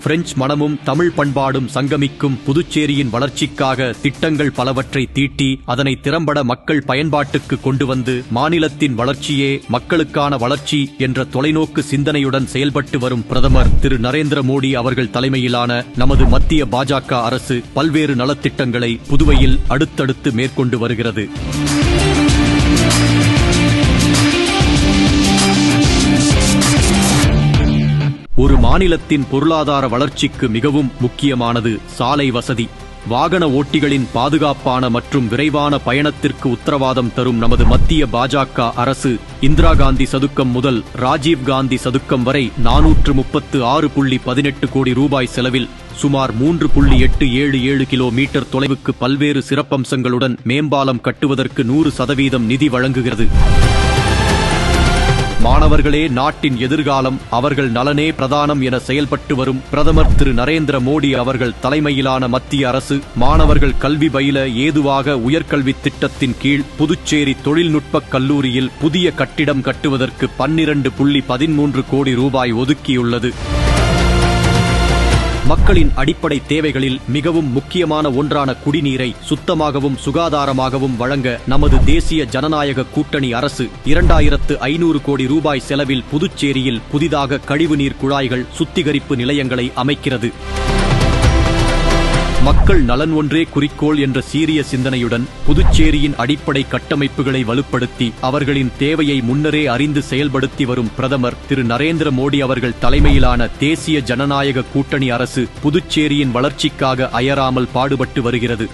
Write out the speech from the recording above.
French மனமும் தமிழ் பண்பாடும் சங்கமிக்கும் புதுச்சேரியின் வளர்ச்சிக்காக திட்டங்கள் பலவற்றை தீட்டி அதனை திறம்பட மக்கள் பயன்பாட்டுக்கு கொண்டு வந்து மாநிலத்தின் வளர்ச்சியே மக்களுக்கான வளர்ச்சி என்ற தொலைநோக்கு சிந்தனையுடன் செயல்பட்டு வரும் பிரதமர் திரு நரேந்திர மோடி அவர்கள் தலைமையிலான நமது மத்திய பாஜக அரசு பல்வேறு நலத்திட்டங்களை புதுவையில் அடுத்தடுத்து மேற்கொண்டு வருகிறது. ஒரு மாநிலத்தின் பொருளாதார வளர்ச்சிக்கு மிகவும் முக்கியமானது சாலை வசதி. வாகன ஓட்டிகளின் பாதுகாப்பான மற்றும் விரைவான பயணத்திற்கு உத்தரவாதம் தரும் நமது மத்திய பாஜக அரசு இந்திரா காந்தி சதுக்கம் முதல் ராஜீவ் காந்தி சதுக்கம் வரை 436.18 கோடி ரூபாய் செலவில் சுமார் 3.877 கிலோமீட்டர் தொலைவுக்கு பல்வேறு சிறப்பம்சங்களுடன் மேம்பாலம் கட்டுவதற்கு 100% நிதி வழங்குகிறது. மாணவர்களே நாட்டின் எதிர்காலம், அவர்கள் நலனே பிரதானம் என செயல்பட்டு வரும் பிரதமர் திரு நரேந்திர மோடி அவர்கள் தலைமையிலான மத்திய அரசு மாணவர்கள் கல்வி பயில ஏதுவாக உயர்கல்வி திட்டத்தின் கீழ் புதுச்சேரி தொழில்நுட்பக் கல்லூரியில் புதிய கட்டிடம் கட்டுவதற்கு 12.13 கோடி ரூபாய் ஒதுக்கியுள்ளது. மக்களின் அடிப்படை தேவைகளில் மிகவும் முக்கியமான ஒன்றான குடிநீரை சுத்தமாகவும் சுகாதாரமாகவும் வழங்க நமது தேசிய ஜனநாயக கூட்டணி அரசு 2500 கோடி ரூபாய் செலவில் புதுச்சேரியில் புதிதாக கழிவுநீர் குழாய்கள் சுத்திகரிப்பு நிலையங்களை அமைக்கிறது. மக்கள் நலன் ஒன்றே குறிக்கோள் என்ற சீரிய சிந்தனையுடன் புதுச்சேரியின் அடிப்படை கட்டமைப்புகளை வலுப்படுத்தி அவர்களின் தேவையை முன்னரே அறிந்து செயல்படுத்தி வரும் பிரதமர் திரு நரேந்திர மோடி அவர்கள் தலைமையிலான தேசிய ஜனநாயக கூட்டணி அரசு புதுச்சேரியின் வளர்ச்சிக்காக அயராமல் பாடுபட்டு வருகிறது.